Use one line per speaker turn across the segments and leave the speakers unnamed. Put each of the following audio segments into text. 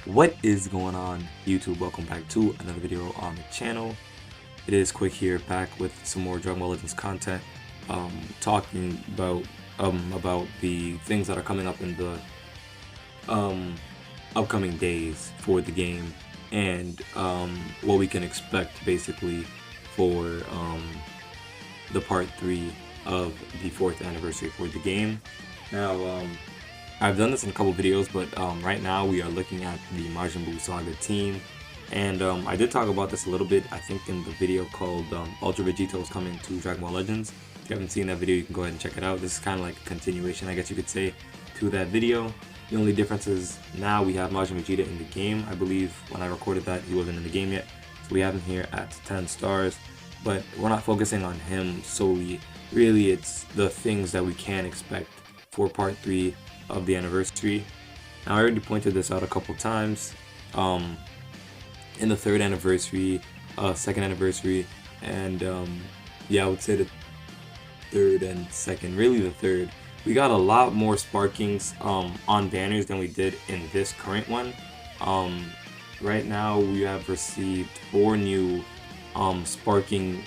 What is going on, YouTube? Welcome back to another video on the channel. It is Quick here, back with some more Dragon Ball Legends content, talking about the things that are coming up in the upcoming days for the game, and what we can expect basically for the part 3 of the 4th anniversary for the game. Now, I've done this in a couple videos, but right now we are looking at the Majin Buu Saga team, and I did talk about this a little bit, I think, in the video called Ultra Vegito is coming to Dragon Ball Legends. If you haven't seen that video, you can go ahead and check it out. This is kind of like a continuation, I guess you could say, to that video. The only difference is now we have Majin Vegeta in the game. I believe when I recorded that, he wasn't in the game yet, so we have him here at 10 stars, but we're not focusing on him solely. Really, it's the things that we can expect for part 3 of the anniversary. Now, I already pointed this out a couple times in the 3rd anniversary, 2nd anniversary, and yeah, I would say the 3rd and 2nd, really the 3rd. We got a lot more sparkings on banners than we did in this current one. Right now we have received 4 new sparking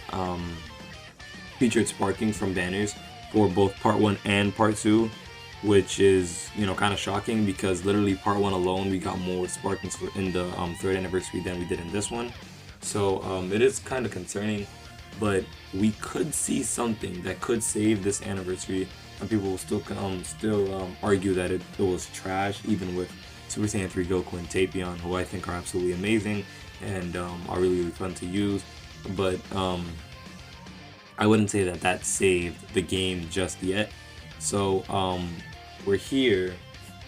featured sparkings from banners for both part 1 and part 2, which is, you know, kind of shocking because literally part 1 alone we got more sparkings in the 3rd anniversary than we did in this one. So it is kind of concerning, but we could see something that could save this anniversary, and people will still argue that it was trash, even with Super Saiyan 3 Goku and Tapion, who I think are absolutely amazing and are really fun to use. But I wouldn't say that saved the game just yet. So we're here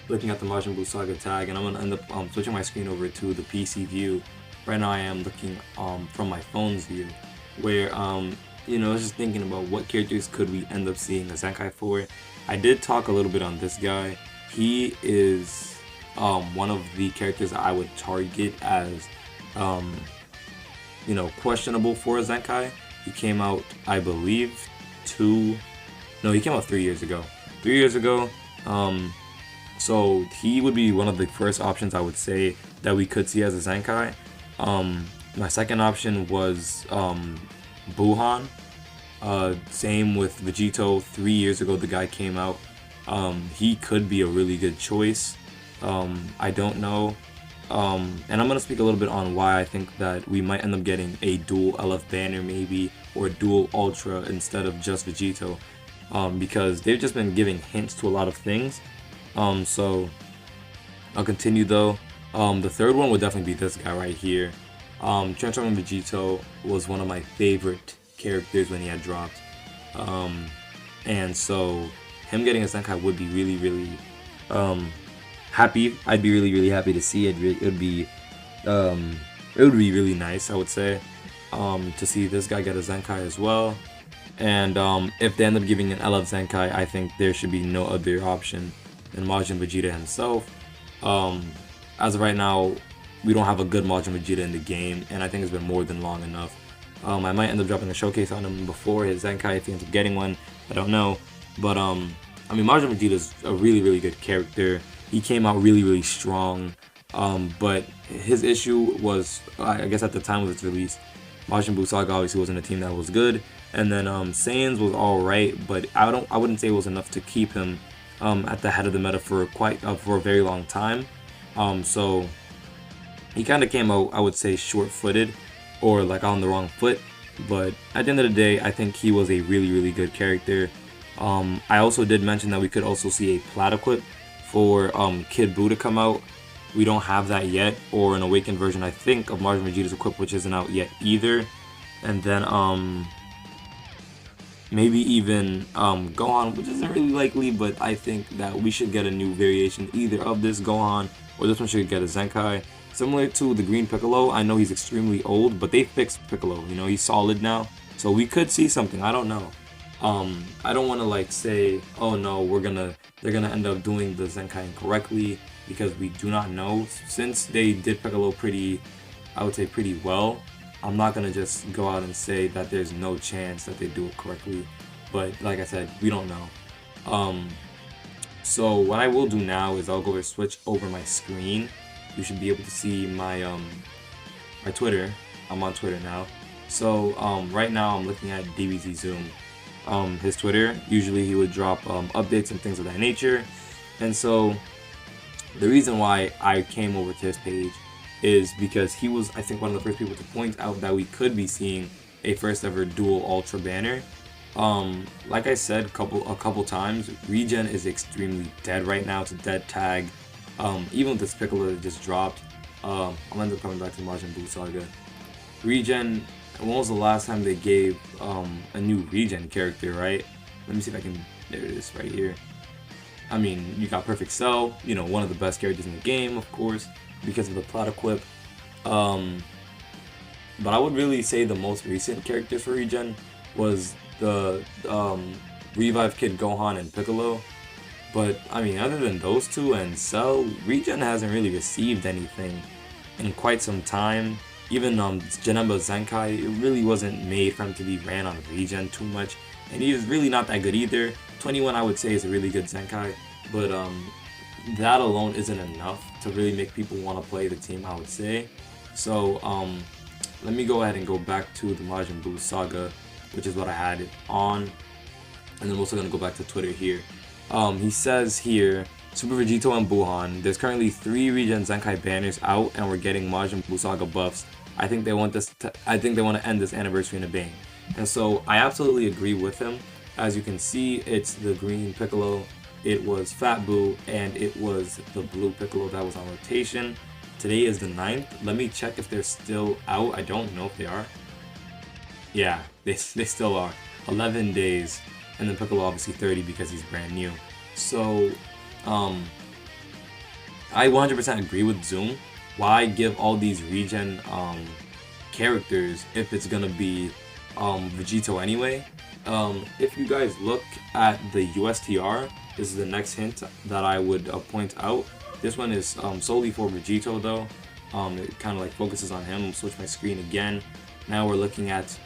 looking at the Majin Buu Saga tag, and I'm gonna end up switching my screen over to the PC view. Right now I am looking from my phone's view, where you know, I was just thinking about what characters could we end up seeing a Zenkai for. I did talk a little bit on this guy. He is one of the characters that I would target as you know, questionable for a Zenkai. He came out, I believe, he came out 3 years ago. 3 years ago, so he would be one of the first options I would say that we could see as a Zenkai. My second option was Buuhan. Same with Vegito. 3 years ago the guy came out. He could be a really good choice. I don't know. And I'm going to speak a little bit on why I think that we might end up getting a dual LF banner maybe, or a dual Ultra instead of just Vegito. Because they've just been giving hints to a lot of things. So I'll continue though. The third one would definitely be this guy right here. Transforming Vegito was one of my favorite characters when he had dropped. And so him getting a Zenkai would be really happy. I'd be really happy to see it. It would be really nice, I would say, to see this guy get a Zenkai as well. And if they end up giving an LF Zenkai, I think there should be no other option than Majin Vegeta himself. As of right now, we don't have a good Majin Vegeta in the game, and I think it's been more than long enough. I might end up dropping a showcase on him before his Zenkai if he ends up getting one. I don't know. But I mean, Majin Vegeta is a really good character. He came out really strong. But his issue was, I guess at the time of its release, Majin Buu Saga obviously wasn't a team that was good. And then Saiyans was alright, but I wouldn't say it was enough to keep him at the head of the meta for for a very long time. So he kind of came out, I would say, short-footed, or like on the wrong foot. But at the end of the day, I think he was a really good character. I also did mention that we could also see a plat equip for Kid Buu to come out. We don't have that yet, or an awakened version, I think, of Majin Vegeta's equip, which isn't out yet either. And then maybe even Gohan, which isn't really likely, but I think that we should get a new variation either of this Gohan, or this one should get a Zenkai. Similar to the Green Piccolo, I know he's extremely old, but they fixed Piccolo, you know, he's solid now. So we could see something, I don't know. I don't want to like say, oh no, they're gonna end up doing the Zenkai incorrectly, because we do not know. Since they did Piccolo I would say pretty well, I'm not gonna just go out and say that there's no chance that they do it correctly, but like I said, we don't know. So what I will do now is I'll go and switch over my screen, you should be able to see my Twitter. I'm on Twitter now. So right now I'm looking at DBZ Zoom. His Twitter. Usually he would drop updates and things of that nature. And so the reason why I came over to his page is because he was, I think, one of the first people to point out that we could be seeing a first ever dual Ultra banner. Like I said a couple times, regen is extremely dead right now. It's a dead tag. Even with this Piccolo that just dropped, I'll end up coming back to Majin Buu Saga. Regen, when was the last time they gave a new regen character, right? Let me see if I can, there it is right here. I mean, you got Perfect Cell, you know, one of the best characters in the game, of course, because of the plot equip. But I would really say the most recent characters for regen was the Revive Kid Gohan and Piccolo. But I mean, other than those two and Cell, regen hasn't really received anything in quite some time. Even Janemba Zenkai, it really wasn't made for him to be ran on regen too much, and he is really not that good either. 21 I would say is a really good Zenkai, but that alone isn't enough to really make people want to play the team, I would say. So let me go ahead and go back to the Majin Buu Saga, which is what I had it on, and then we're also going to go back to Twitter here. He says here, Super Vegito and Buuhan, there's currently 3 regen Zenkai banners out, and we're getting Majin Buu Saga buffs. I think they want to end this anniversary in a bang. And so I absolutely agree with him. As you can see, it's the green Piccolo, it was Fat Buu, and it was the blue Piccolo that was on rotation. Today is the 9th. Let me check if they're still out. I don't know if they are. Yeah, they still are. 11 days. And then Piccolo obviously 30 because he's brand new. So I 100% agree with Zoom. Why give all these regen characters if it's gonna be Vegito anyway? If you guys look at the USTR, this is the next hint that I would point out. This one is solely for Vegito though. It kind of like focuses on him. I'll switch my screen again. Now we're looking at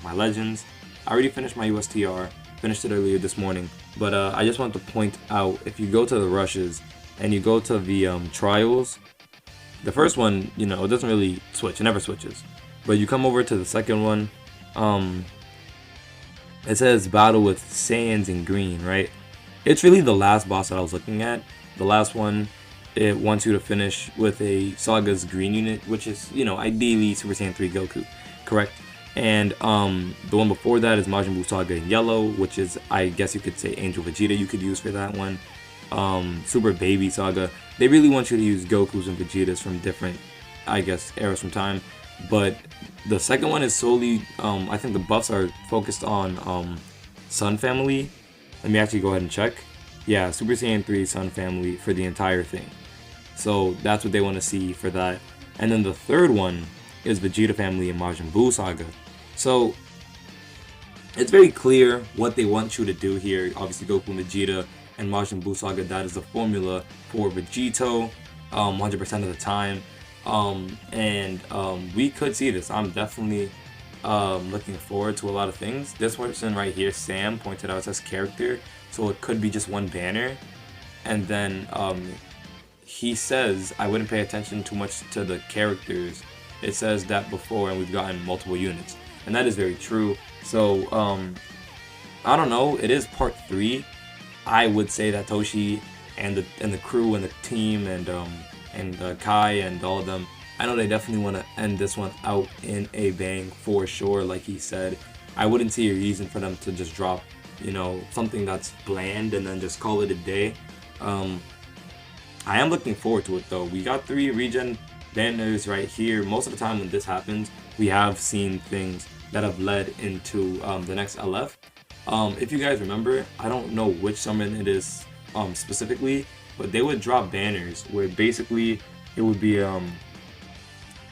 my legends. I already finished my USTR. Finished it earlier this morning, but I just want to point out, if you go to the rushes and you go to the trials, the first one, you know, it doesn't really switch, it never switches, but you come over to the second one, it says battle with Saiyans in green, right? It's really the last boss that I was looking at. The last one, it wants you to finish with a Saga's green unit, which is, you know, ideally Super Saiyan 3 Goku, correct? And the one before that is Majin Buu Saga in yellow, which is, I guess you could say, Angel Vegeta you could use for that one. Super Baby Saga. They really want you to use Gokus and Vegetas from different, I guess, eras from time. But the second one is solely, I think the buffs are focused on Sun Family. Let me actually go ahead and check. Yeah, Super Saiyan 3 Sun Family for the entire thing. So that's what they want to see for that. And then the third one is Vegeta Family and Majin Buu Saga. So it's very clear what they want you to do here. Obviously Goku and Vegeta and Majin Buu Saga, that is the formula for Vegito 100% of the time. We could see this. I'm definitely looking forward to a lot of things. This person right here, Sam, pointed out it says character, so it could be just one banner. And then he says I wouldn't pay attention too much to the characters. It says that before, and we've gotten multiple units, and that is very true. So I don't know, it is part 3. I would say that Toshi and the crew and the team and Kai and all of them, I know they definitely want to end this one out in a bang for sure. Like he said, I wouldn't see a reason for them to just drop, you know, something that's bland and then just call it a day. I am looking forward to it though. We got 3 regen banners right here. Most of the time when this happens, we have seen things that have led into the next LF. If you guys remember, I don't know which summon it is specifically, but they would drop banners where basically it would be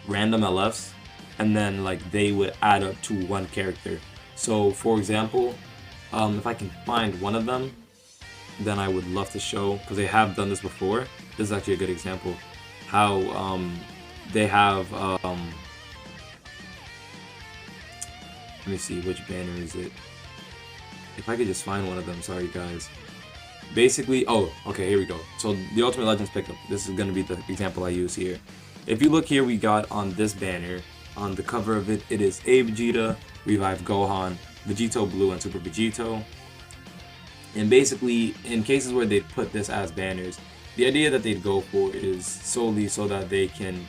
random LFs, and then like they would add up to one character. So for example, if I can find one of them, then I would love to show, because they have done this before. This is actually a good example how they have let me see, which banner is it? If I could just find one of them, sorry guys. basically, oh, okay, here we go. So the Ultimate Legends pickup, this is going to be the example I use here. If you look here, we got on this banner, on the cover of it, it is a Vegeta, Revived Gohan, Vegito Blue, and Super Vegito. And basically, in cases where they put this as banners, the idea that they'd go for is solely so that they can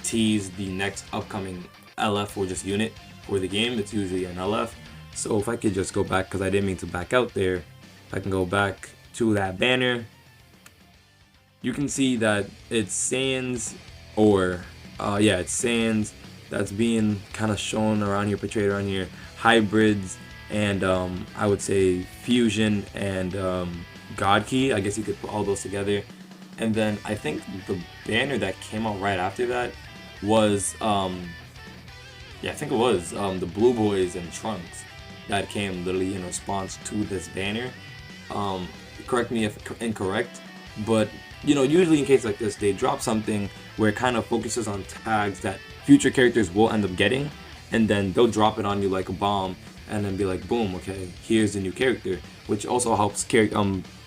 tease the next upcoming LF or just unit for the game. It's usually an LF. So if I could just go back, because I didn't mean to back out there, if I can go back to that banner, you can see that it's Saiyans, or yeah, it's Saiyans that's being kind of shown around here, portrayed around here, hybrids, and I would say fusion and God Key. I guess you could put all those together. And then I think the banner that came out right after that was yeah, I think it was the Blue Boys and Trunks that came literally in response to this banner. Correct me if incorrect, but you know, usually in cases like this, they drop something where it kind of focuses on tags that future characters will end up getting, and then they'll drop it on you like a bomb, and then be like, boom, okay, here's the new character, which also helps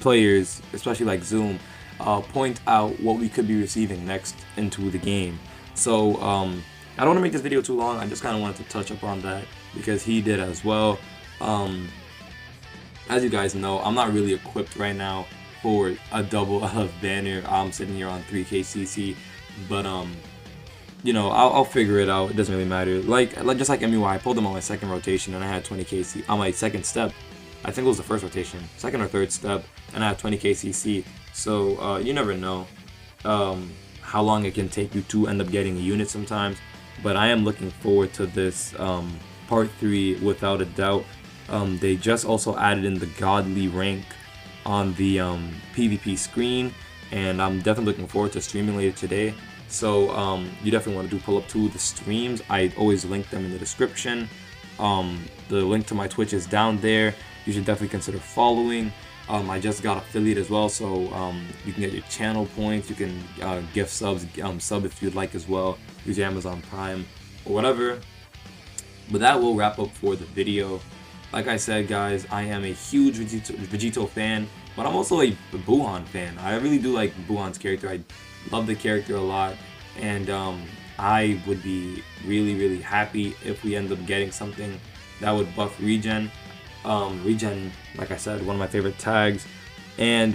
players, especially like Zoom, point out what we could be receiving next into the game. So I don't want to make this video too long. I just kind of wanted to touch up on that because he did as well. As you guys know, I'm not really equipped right now for a double LF banner. I'm sitting here on 3k CC, but you know, I'll figure it out. It doesn't really matter. Like just like MUI, I pulled them on my second rotation and I had 20k CC on my second step. I think it was the first rotation, second or third step, and I had 20k CC. So you never know how long it can take you to end up getting a unit sometimes. But I am looking forward to this part 3 without a doubt. They just also added in the godly rank on the PvP screen, and I'm definitely looking forward to streaming later today. So you definitely want to pull up to the streams. I always link them in the description. The link to my Twitch is down there. You should definitely consider following. I just got affiliate as well, so you can get your channel points. You can gift subs, sub if you'd like as well. Use your Amazon Prime or whatever. But that will wrap up for the video. Like I said, guys, I am a huge Vegito fan, but I'm also a Buuhan fan. I really do like Buuhan's character. I love the character a lot, and I would be really happy if we end up getting something that would buff regen. Regen, like I said, one of my favorite tags. And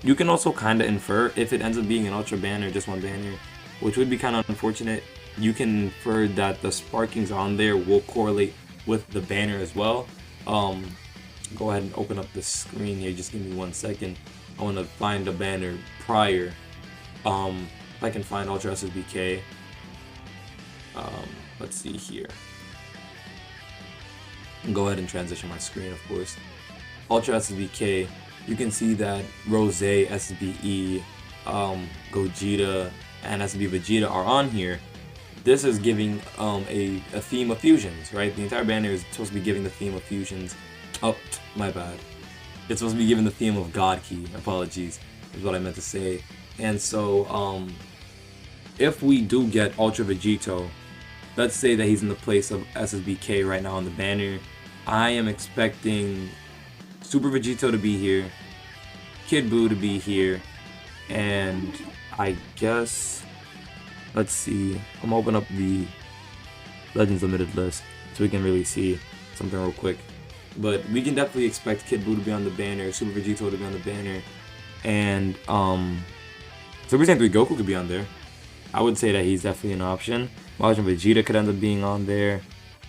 you can also kind of infer if it ends up being an ultra banner, just one banner, which would be kind of unfortunate. You can infer that the sparkings on there will correlate with the banner as well. Go ahead and open up the screen here, just give me 1 second. I want to find a banner prior. If I can find Ultra SSBK, let's see here. Go ahead and transition my screen, of course. Ultra SSBK, you can see that Rose, SSBE, Gogeta, and SSB Vegeta are on here. This is giving a theme of fusions, right? The entire banner is supposed to be giving the theme of fusions. Oh, my bad. It's supposed to be giving the theme of God Key. Apologies, is what I meant to say. And so, if we do get Ultra Vegito, let's say that he's in the place of SSBK right now on the banner, I am expecting Super Vegito to be here, Kid Buu to be here, and I guess, let's see, I'm gonna open up the Legends Limited list so we can really see something real quick. But we can definitely expect Kid Buu to be on the banner, Super Vegito to be on the banner, and Super Saiyan 3 Goku could be on there. I would say that he's definitely an option. Majin Vegeta could end up being on there.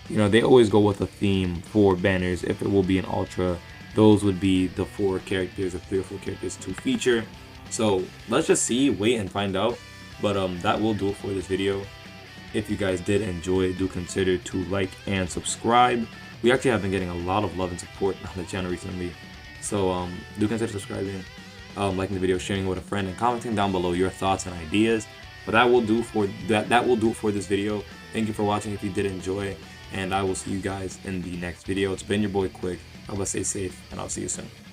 You know, they always go with a theme for banners. If it will be an Ultra, those would be the 4 characters or 3 or 4 characters to feature. So let's just see, wait and find out. But that will do it for this video. If you guys did enjoy it, do consider to like and subscribe. We actually have been getting a lot of love and support on the channel recently. So do consider subscribing, liking the video, sharing it with a friend, and commenting down below your thoughts and ideas. But that will do for this video. Thank you for watching if you did enjoy, and I will see you guys in the next video. It's been your boy Quick. I hope I stay safe, and I'll see you soon.